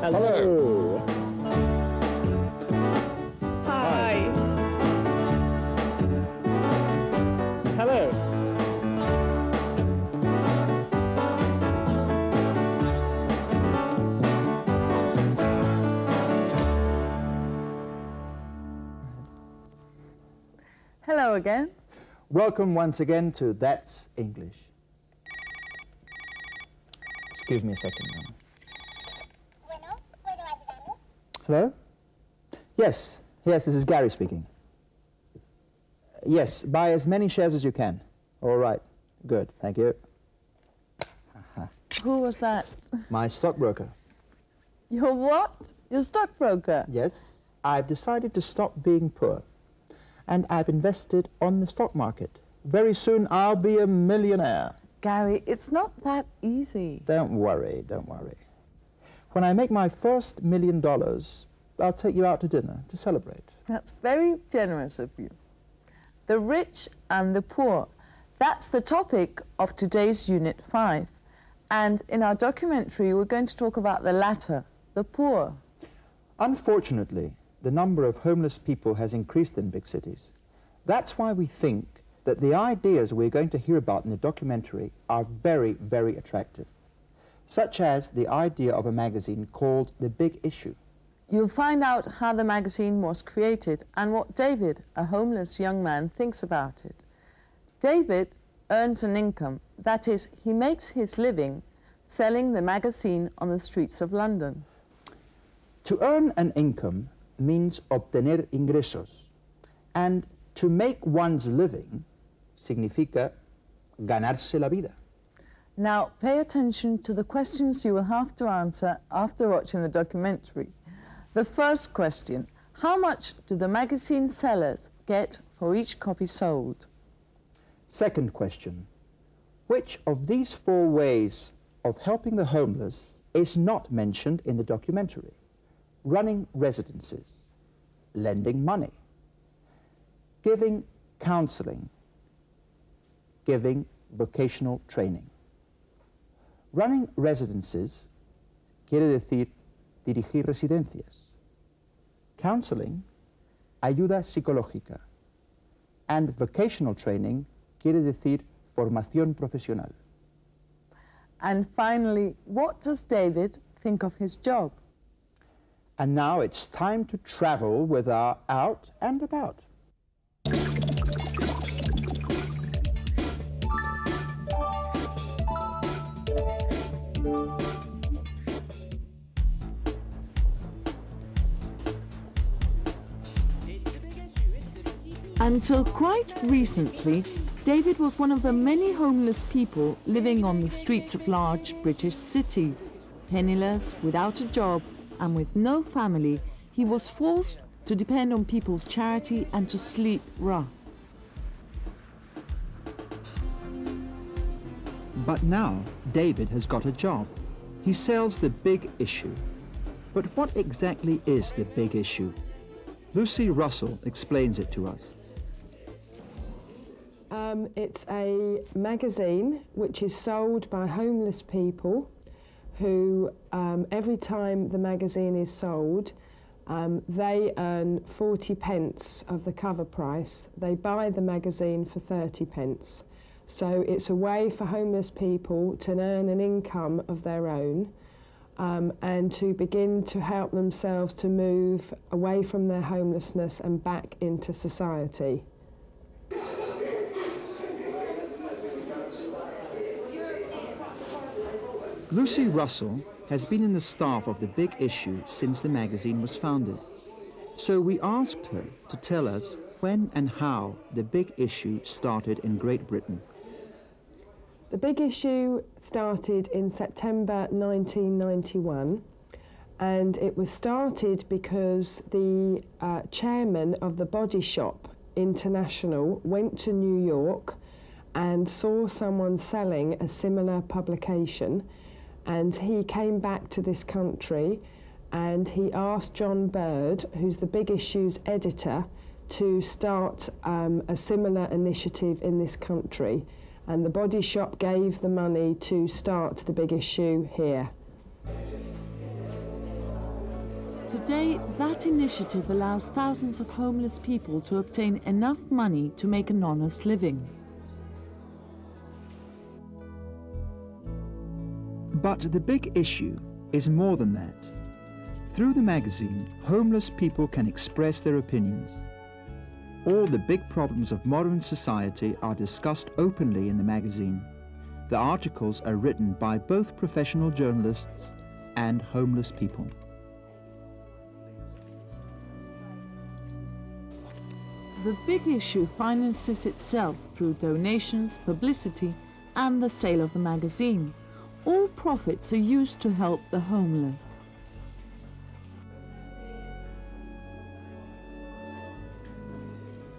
Hello. Hi. Hello. Hello again. Welcome once again to That's English. Excuse me a second. Hello? Yes, this is Gary speaking. Yes, buy as many shares as you can. All right, good, thank you. Who was that? My stockbroker. Your what? Your stockbroker? Yes, I've decided to stop being poor. And I've invested on the stock market. Very soon I'll be a millionaire. Gary, it's not that easy. Don't worry, don't worry. When I make my first $1 million, I'll take you out to dinner to celebrate. That's very generous of you. The rich and the poor. That's the topic of today's Unit 5. And in our documentary, we're going to talk about the latter, the poor. Unfortunately, the number of homeless people has increased in big cities. That's why we think that the ideas we're going to hear about in the documentary are very, very attractive, such as the idea of a magazine called The Big Issue. You'll find out how the magazine was created and what David, a homeless young man, thinks about it. David earns an income, that is, he makes his living selling the magazine on the streets of London. To earn an income means obtener ingresos, and to make one's living significa ganarse la vida. Now, pay attention to the questions you will have to answer after watching the documentary. The first question, how much do the magazine sellers get for each copy sold? Second question, which of these 4 ways of helping the homeless is not mentioned in the documentary? Running residences, lending money, giving counseling, giving vocational training. Running residences quiere decir dirigir residencias. Counseling, ayuda psicológica. And vocational training quiere decir formación profesional. And finally, what does David think of his job? And now it's time to travel with our Out and About. Until quite recently, David was one of the many homeless people living on the streets of large British cities. Penniless, without a job, and with no family, he was forced to depend on people's charity and to sleep rough. But now, David has got a job. He sells The Big Issue. But what exactly is The Big Issue? Lucy Russell explains it to us. It's a magazine which is sold by homeless people who, every time the magazine is sold, they earn 40 pence of the cover price. They buy the magazine for 30 pence. So it's a way for homeless people to earn an income of their own and to begin to help themselves to move away from their homelessness and back into society. Lucy Russell has been in the staff of The Big Issue since the magazine was founded. So we asked her to tell us when and how The Big Issue started in Great Britain. The Big Issue started in September 1991, and it was started because the chairman of the Body Shop International went to New York and saw someone selling a similar publication, and he came back to this country and he asked John Bird, who's the Big Issue's editor, to start a similar initiative in this country. And the Body Shop gave the money to start The Big Issue here. Today, that initiative allows thousands of homeless people to obtain enough money to make an honest living. But the big issue is more than that. Through the magazine, homeless people can express their opinions. All the big problems of modern society are discussed openly in the magazine. The articles are written by both professional journalists and homeless people. The Big Issue finances itself through donations, publicity, and the sale of the magazine. All profits are used to help the homeless.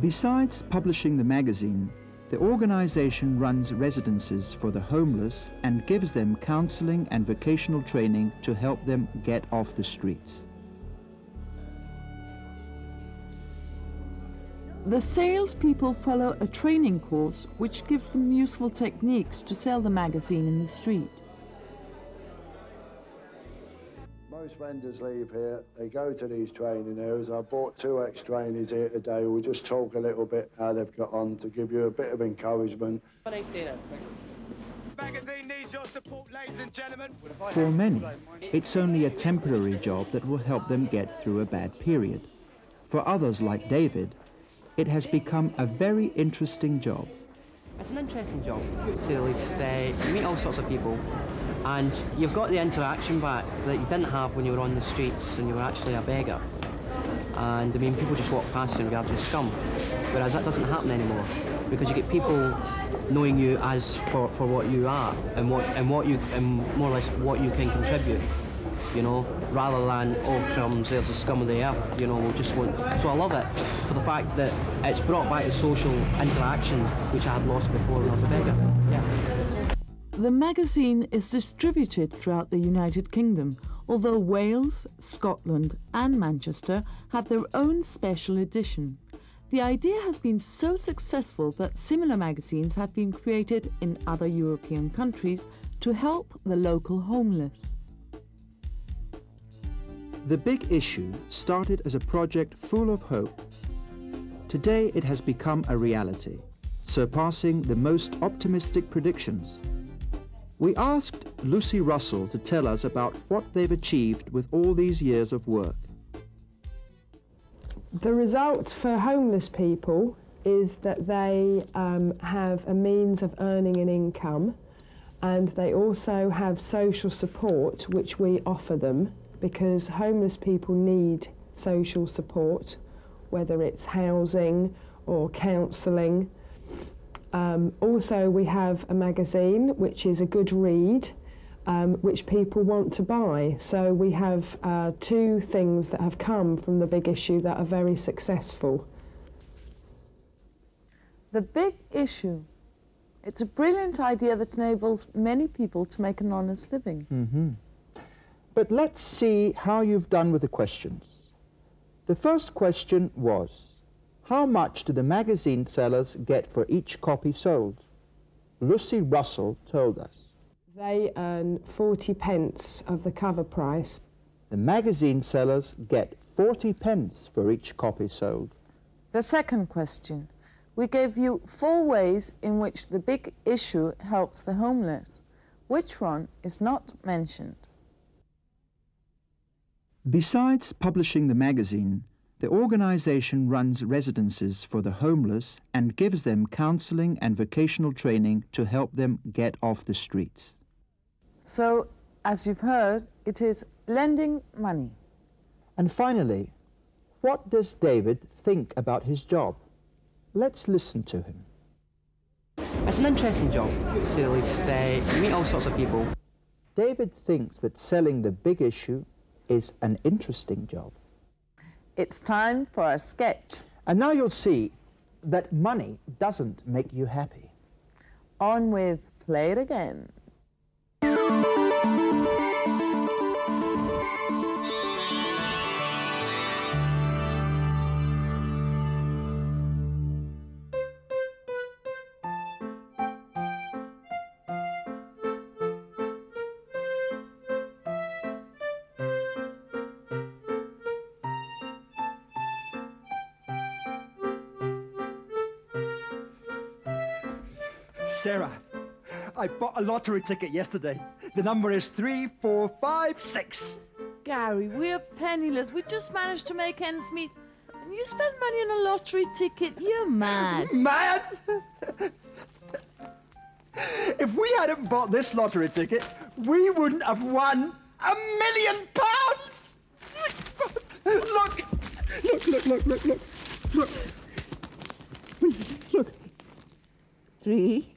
Besides publishing the magazine, the organization runs residences for the homeless and gives them counseling and vocational training to help them get off the streets. The salespeople follow a training course which gives them useful techniques to sell the magazine in the street. Most vendors leave here, they go to these training areas. I brought 2 ex-trainees here today. We'll just talk a little bit how they've got on to give you a bit of encouragement. Magazine needs your support, ladies and gentlemen. For many, it's only a temporary job that will help them get through a bad period. For others like David, it has become a very interesting job. It's an interesting job, to say the least. You meet all sorts of people, and you've got the interaction back that you didn't have when you were on the streets and you were actually a beggar. And I mean, people just walk past you and regard you as scum, whereas that doesn't happen anymore, because you get people knowing you as for what you are and more or less what you can contribute. You know, rather than, oh crumbs, there's the scum of the earth, you know, we just want... So I love it for the fact that it's brought back the social interaction which I had lost before when I was a beggar. Yeah. The magazine is distributed throughout the United Kingdom, although Wales, Scotland and Manchester have their own special edition. The idea has been so successful that similar magazines have been created in other European countries to help the local homeless. The Big Issue started as a project full of hope. Today it has become a reality, surpassing the most optimistic predictions. We asked Lucy Russell to tell us about what they've achieved with all these years of work. The result for homeless people is that they have a means of earning an income, and they also have social support which we offer them, because homeless people need social support, whether it's housing or counselling. Also, we have a magazine which is a good read, which people want to buy. So we have 2 things that have come from the Big Issue that are very successful. The Big Issue. It's a brilliant idea that enables many people to make an honest living. Mm-hmm. But let's see how you've done with the questions. The first question was, how much do the magazine sellers get for each copy sold? Lucy Russell told us. They earn 40 pence of the cover price. The magazine sellers get 40 pence for each copy sold. The second question. We gave you 4 ways in which the Big Issue helps the homeless. Which one is not mentioned? Besides publishing the magazine, the organization runs residences for the homeless and gives them counseling and vocational training to help them get off the streets. So, as you've heard, it is lending money. And finally, what does David think about his job? Let's listen to him. It's an interesting job, to say the least. You meet all sorts of people. David thinks that selling the Big Issue is an interesting job. It's time for a sketch. And now you'll see that money doesn't make you happy. On with Play It Again. Sarah, I bought a lottery ticket yesterday. The number is 3456. Gary, we're penniless. We just managed to make ends meet. And you spend money on a lottery ticket. You're mad. Mad? If we hadn't bought this lottery ticket, we wouldn't have won £1 million! Look! Look. 3,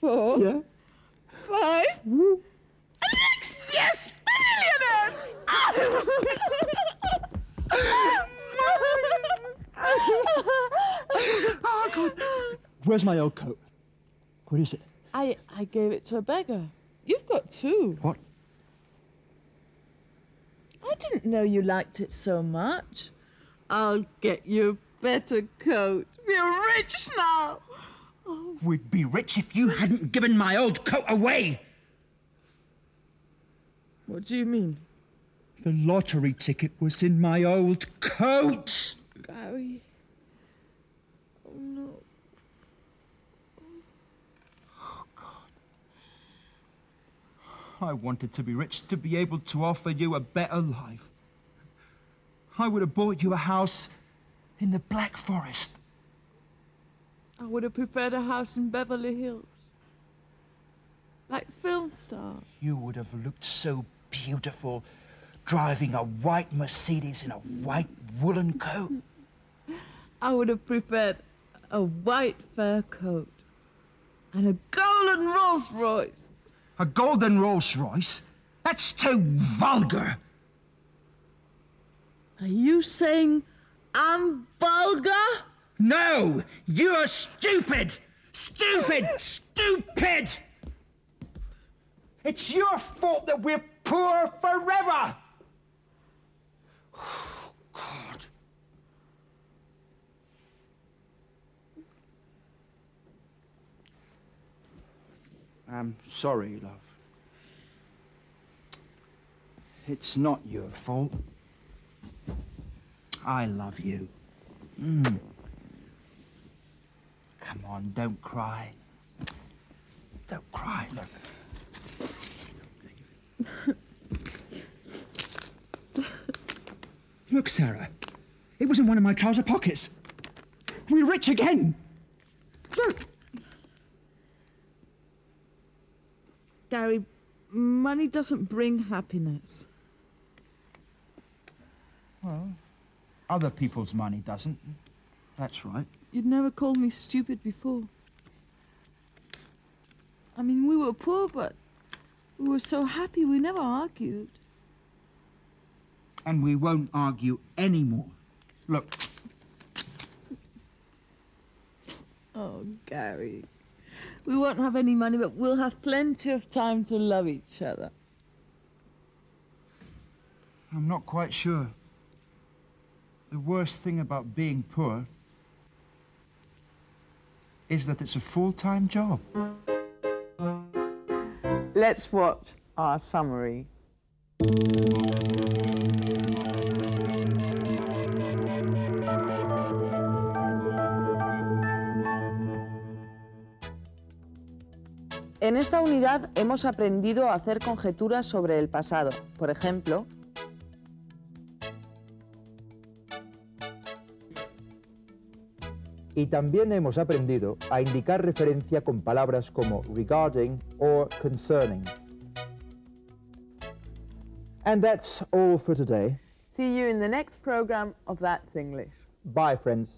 4, Yeah? 5, 6. Yes! Millionaires! Oh, God. Where's my old coat? What is it? I gave it to a beggar. You've got 2. What? I didn't know you liked it so much. I'll get you a better coat. We're rich now. We'd be rich if you hadn't given my old coat away. What do you mean? The lottery ticket was in my old coat. Gary. Oh, no. I wanted to be rich to be able to offer you a better life. I would have bought you a house in the Black Forest. I would have preferred a house in Beverly Hills. Like film stars. You would have looked so beautiful driving a white Mercedes in a white woolen coat. I would have preferred a white fur coat and a golden Rolls Royce. A golden Rolls Royce? That's too vulgar. Are you saying I'm vulgar? No, you're stupid! Stupid! Stupid! It's your fault that we're poor forever! Oh, God. I'm sorry, love. It's not your fault. I love you. Come on, don't cry. Don't cry, look. Look, Sarah. It was in one of my trouser pockets. We're rich again. Look. Gary, money doesn't bring happiness. Well, other people's money doesn't. That's right. You'd never called me stupid before. I mean, we were poor, but we were so happy we never argued. And we won't argue anymore. Look. Oh, Gary. We won't have any money, but we'll have plenty of time to love each other. I'm not quite sure. The worst thing about being poor is that it's a full-time job. Let's watch our summary. En esta unidad hemos aprendido a hacer conjeturas sobre el pasado. Por ejemplo, y también hemos aprendido a indicar referencia con palabras como regarding or concerning. And that's all for today. see you in the next program of That's English. Bye, friends.